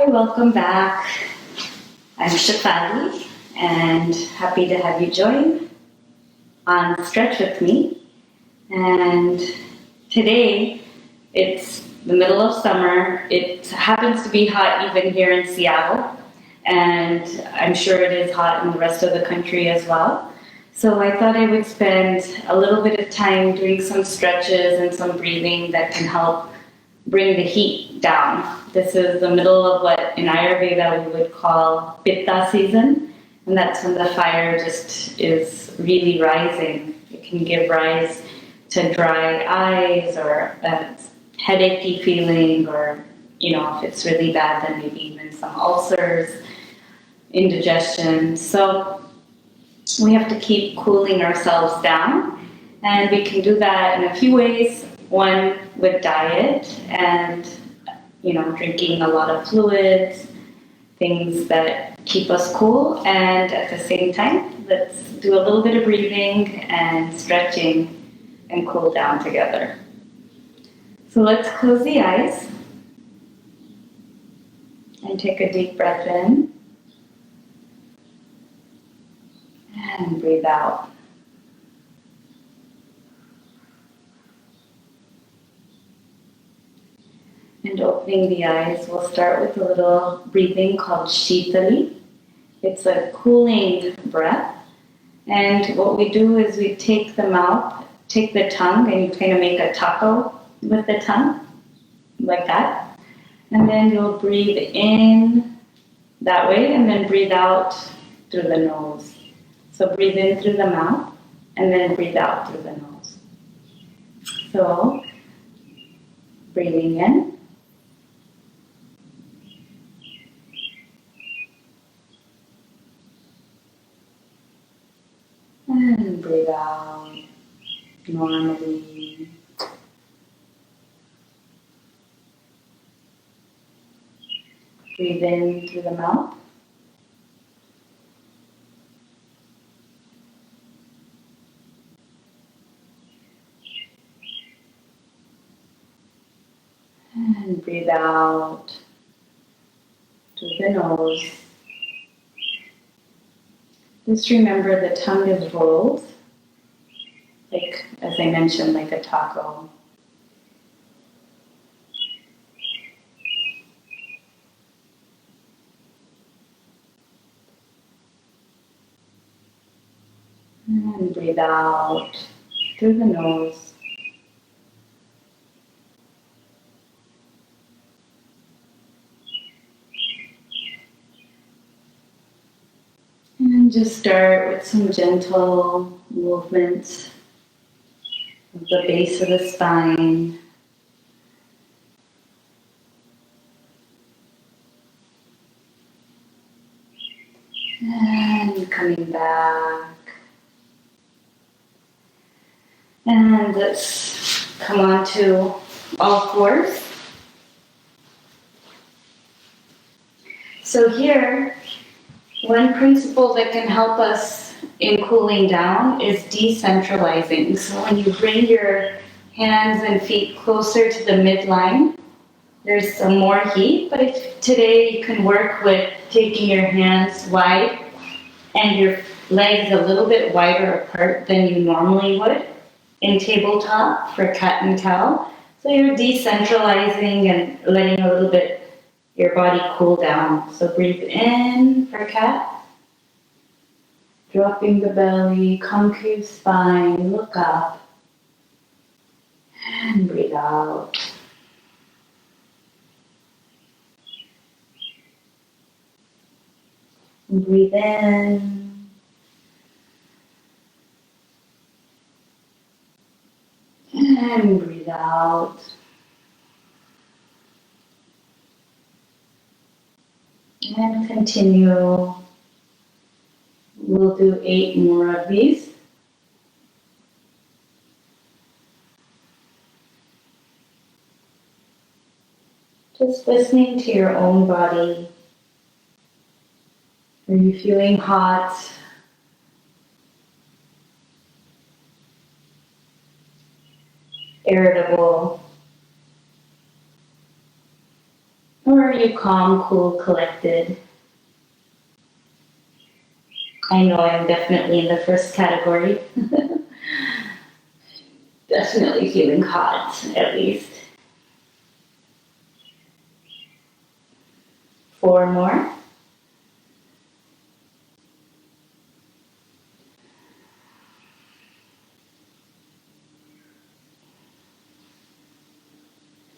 Hi, welcome back. I'm Shephali and happy to have you join on Stretch with me. And today it's the middle of summer. It happens to be hot even here in Seattle, and I'm sure it is hot in the rest of the country as well. So I thought I would spend a little bit of time doing some stretches and some breathing that can help bring the heat down. This is the middle of what in Ayurveda we would call Pitta season, and that's when the fire just is really rising. It can give rise to dry eyes or a headachy feeling, or if it's really bad, then maybe even some ulcers, indigestion. So we have to keep cooling ourselves down, and we can do that in a few ways. One, with diet and drinking a lot of fluids, things that keep us cool, and at the same time, let's do a little bit of breathing and stretching and cool down together. So let's close the eyes and take a deep breath in and breathe out. And opening the eyes, we'll start with a little breathing called Shephali. It's a cooling breath. And what we do is we take the tongue, and you kind of make a taco with the tongue, like that. And then you'll breathe in that way, and then breathe out through the nose. So breathe in through the mouth, and then breathe out through the nose. So, breathing in. And breathe out normally. Breathe in through the mouth. And breathe out through the nose. Just remember the tongue is rolled, like, as I mentioned, like a taco. And breathe out through the nose. And just start with some gentle movements of the base of the spine. And coming back. And let's come on to all fours. So here, one principle that can help us in cooling down is decentralizing. So when you bring your hands and feet closer to the midline, there's some more heat. But if today you can work with taking your hands wide and your legs a little bit wider apart than you normally would in tabletop for cat and cow. So you're decentralizing and letting a little bit your body cool down. So breathe in for cat. Dropping the belly, concave spine, look up. And breathe out. And breathe in. And breathe out. And continue. We'll do 8 more of these. Just listening to your own body. Are you feeling hot? Irritable? Or are you calm, cool, collected? I know I'm definitely in the first category. Definitely feeling hot, at least. 4 more.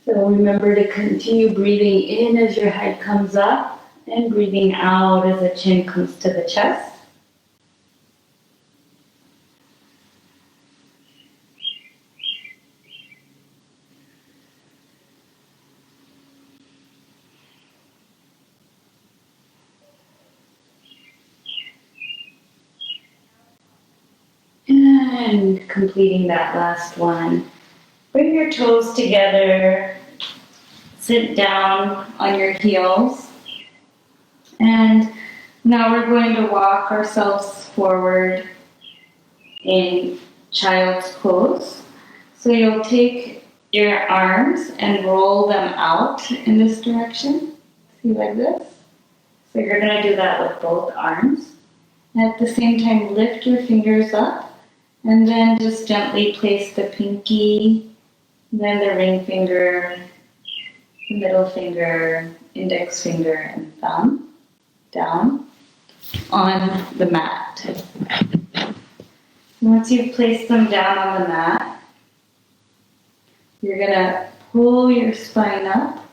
So remember to continue breathing in as your head comes up and breathing out as the chin comes to the chest. And completing that last one. Bring your toes together, sit down on your heels, and now we're going to walk ourselves forward in child's pose. So you'll take your arms and roll them out in this direction. See, like this? So you're going to do that with both arms. And at the same time, lift your fingers up and then just gently place the pinky, then the ring finger, the middle finger, index finger, and thumb down on the mat. Once you've placed them down on the mat, you're going to pull your spine up.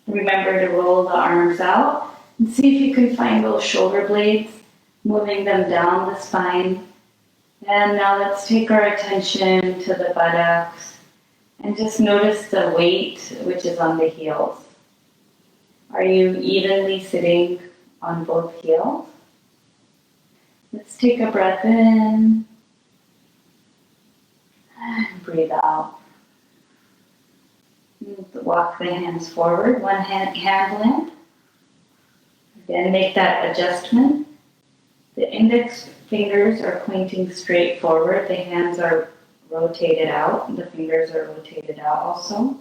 Remember to roll the arms out and see if you can find those shoulder blades, moving them down the spine. And now let's take our attention to the buttocks and just notice the weight which is on the heels. Are you evenly sitting on both heels? Let's take a breath in and breathe out. Walk the hands forward, one hand length. Then make that adjustment. The index fingers are pointing straight forward. The hands are rotated out. The fingers are rotated out also.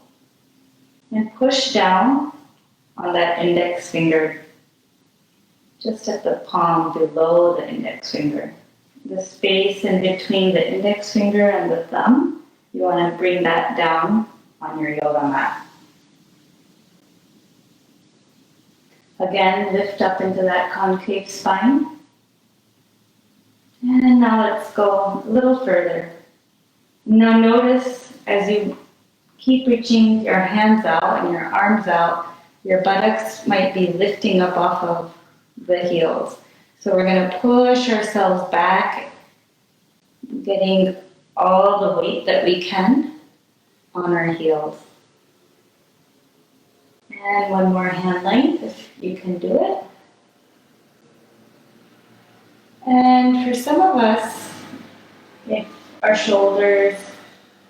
And push down on that index finger, just at the palm below the index finger. The space in between the index finger and the thumb, you want to bring that down on your yoga mat. Again, lift up into that concave spine. And now let's go a little further. Now notice as you keep reaching your hands out and your arms out, your buttocks might be lifting up off of the heels. So we're going to push ourselves back, getting all the weight that we can on our heels. And one more hand length if you can do it. And for some of us, if our shoulders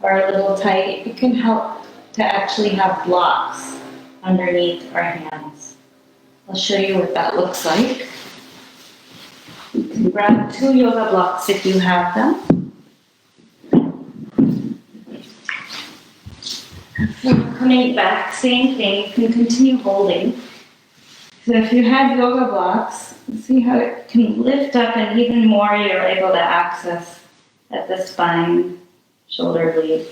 are a little tight, it can help to actually have blocks underneath our hands. I'll show you what that looks like. You can grab 2 yoga blocks if you have them. So coming back, same thing, you can continue holding. So if you had yoga blocks, see how it can lift up and even more you're able to access at the spine, shoulder blade.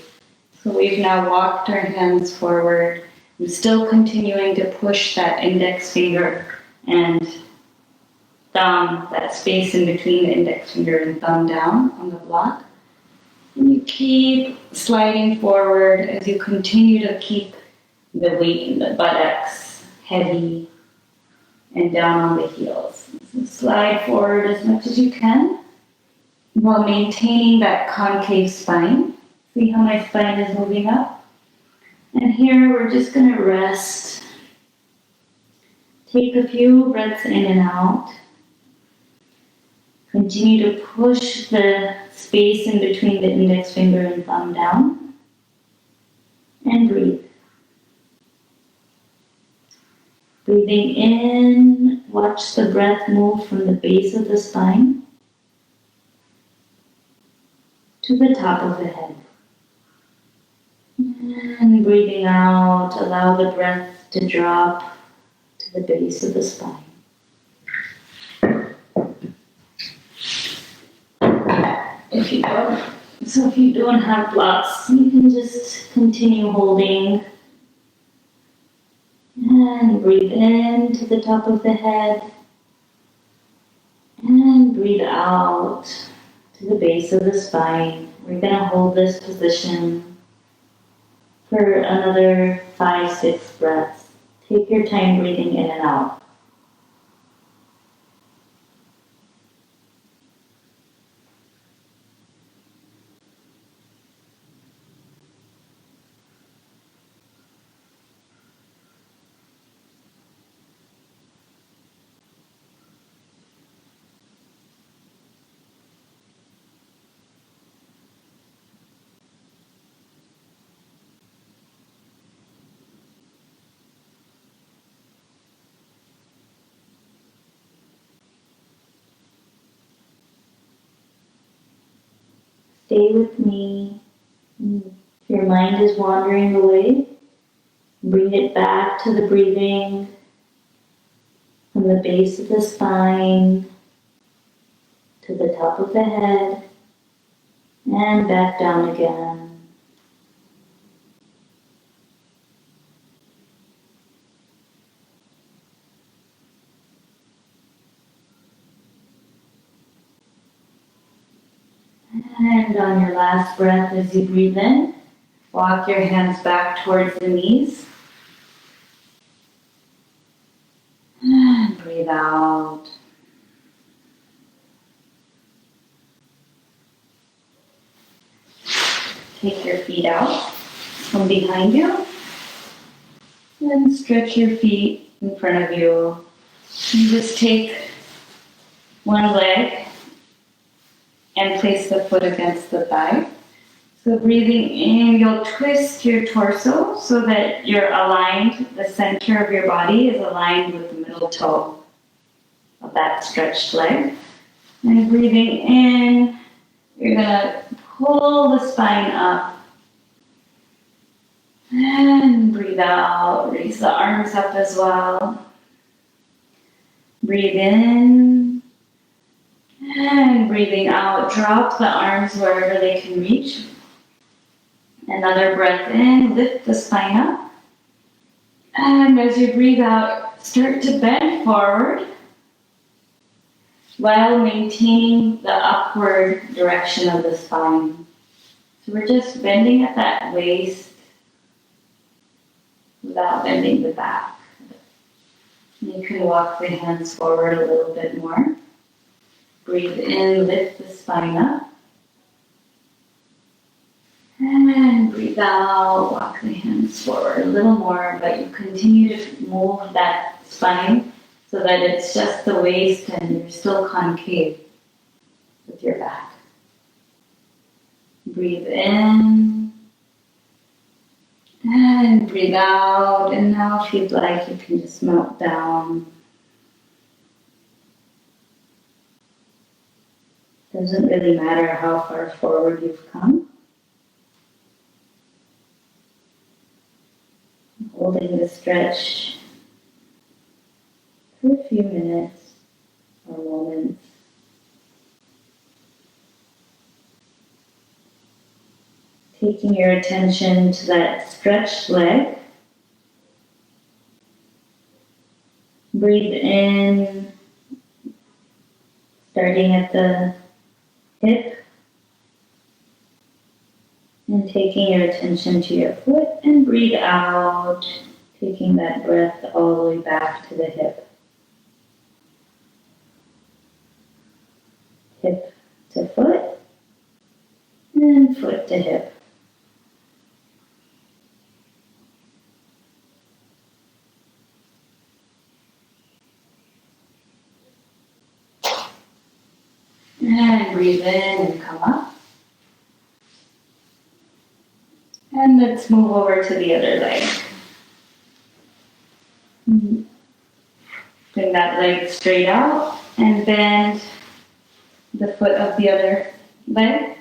So we've now walked our hands forward. I'm still continuing to push that index finger and thumb, that space in between the index finger and thumb down on the block. And you keep sliding forward as you continue to keep the weight in the buttocks heavy and down on the heels. So slide forward as much as you can while maintaining that concave spine. See how my spine is moving up? And here we're just going to rest. Take a few breaths in and out. Continue to push the space in between the index finger and thumb down. And breathe. Breathing in, watch the breath move from the base of the spine to the top of the head. And And breathing out, allow the breath to drop to the base of the spine. If you don't have blocks, you can just continue holding. And breathe in to the top of the head. And breathe out to the base of the spine. We're going to hold this position for another 5-6 breaths. Take your time breathing in and out. Stay with me. If your mind is wandering away, bring it back to the breathing from the base of the spine to the top of the head and back down again. And on your last breath, as you breathe in, walk your hands back towards the knees. And breathe out. Take your feet out from behind you. And stretch your feet in front of you. And just take one leg and place the foot against the thigh. So breathing in, you'll twist your torso so that you're aligned, the center of your body is aligned with the middle toe of that stretched leg. And breathing in, you're gonna pull the spine up. And breathe out, raise the arms up as well. Breathe in. And breathing out, drop the arms wherever they can reach. Another breath in, lift the spine up. And as you breathe out, start to bend forward while maintaining the upward direction of the spine. So we're just bending at that waist without bending the back. You can walk the hands forward a little bit more. Breathe in, lift the spine up. And breathe out, walk the hands forward a little more, but you continue to move that spine so that it's just the waist and you're still concave with your back. Breathe in. And breathe out. And now if you'd like, you can just melt down. Doesn't really matter how far forward you've come. Holding the stretch for a few minutes or moments. Taking your attention to that stretched leg. Breathe in, starting at the hip, and taking your attention to your foot, and breathe out, taking that breath all the way back to the hip. Hip to foot, and foot to hip. And breathe in and come up. And let's move over to the other leg. Bring that leg straight out and bend the foot of the other leg.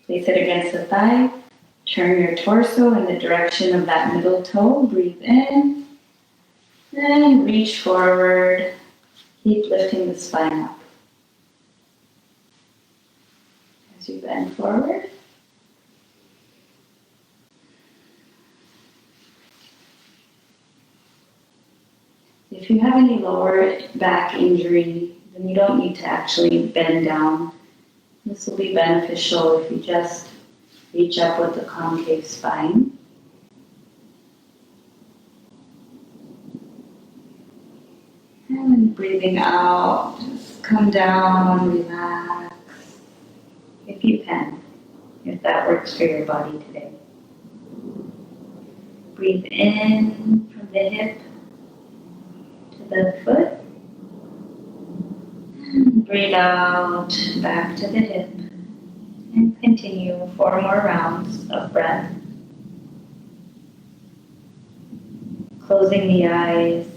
Place it against the thigh. Turn your torso in the direction of that middle toe. Breathe in. And reach forward. Keep lifting the spine up. As you bend forward. If you have any lower back injury, then you don't need to actually bend down. This will be beneficial if you just reach up with the concave spine. And when breathing out, just come down, relax, if you can, if that works for your body today. Breathe in from the hip to the foot. And breathe out back to the hip. And continue 4 more rounds of breath. Closing the eyes.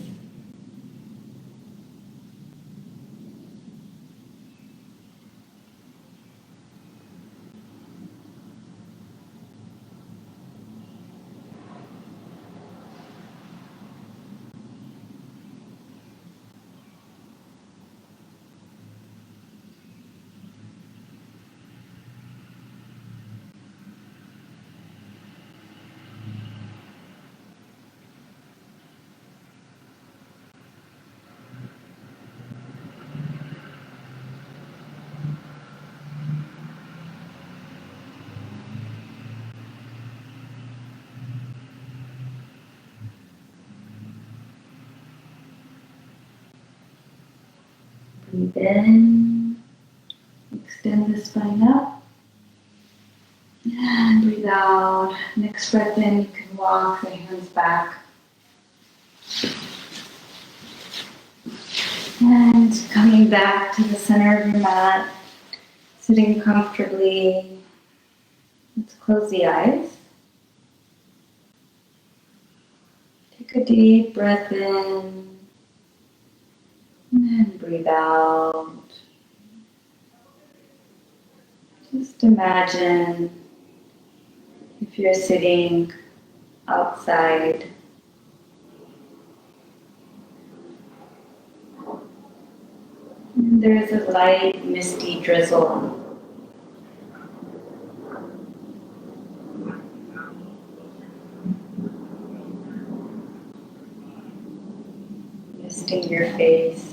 Breathe in, extend the spine up, and breathe out. Next breath in, you can walk the hands back. And coming back to the center of your mat, sitting comfortably. Let's close the eyes. Take a deep breath in. And breathe out. Just imagine if you're sitting outside. And there's a light, misty drizzle. Misting your face.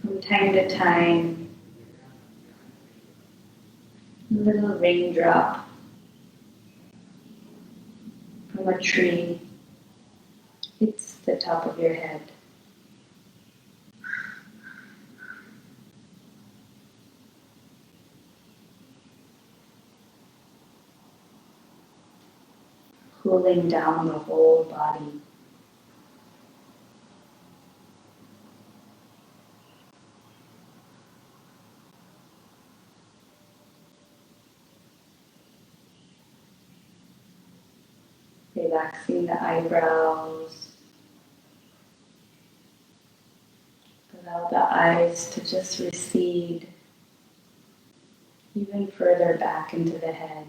From time to time, a little raindrop from a tree hits the top of your head. Cooling down the whole body. Relaxing the eyebrows. Allow the eyes to just recede even further back into the head.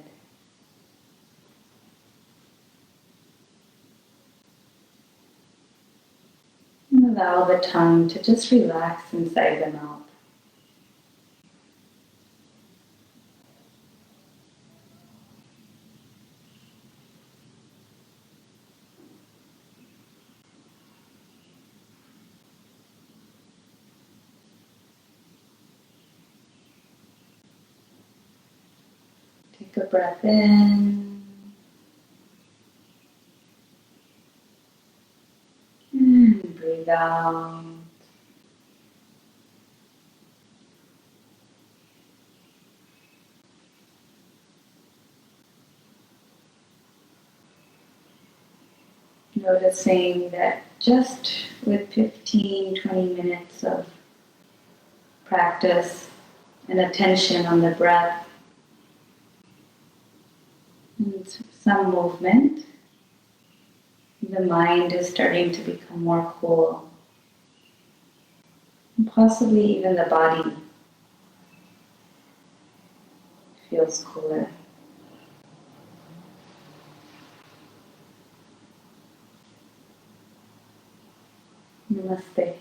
And allow the tongue to just relax inside the mouth. Take a breath in. And breathe out. Noticing that just with 15-20 minutes of practice and attention on the breath and some movement, the mind is starting to become more cool. And possibly even the body feels cooler. Namaste.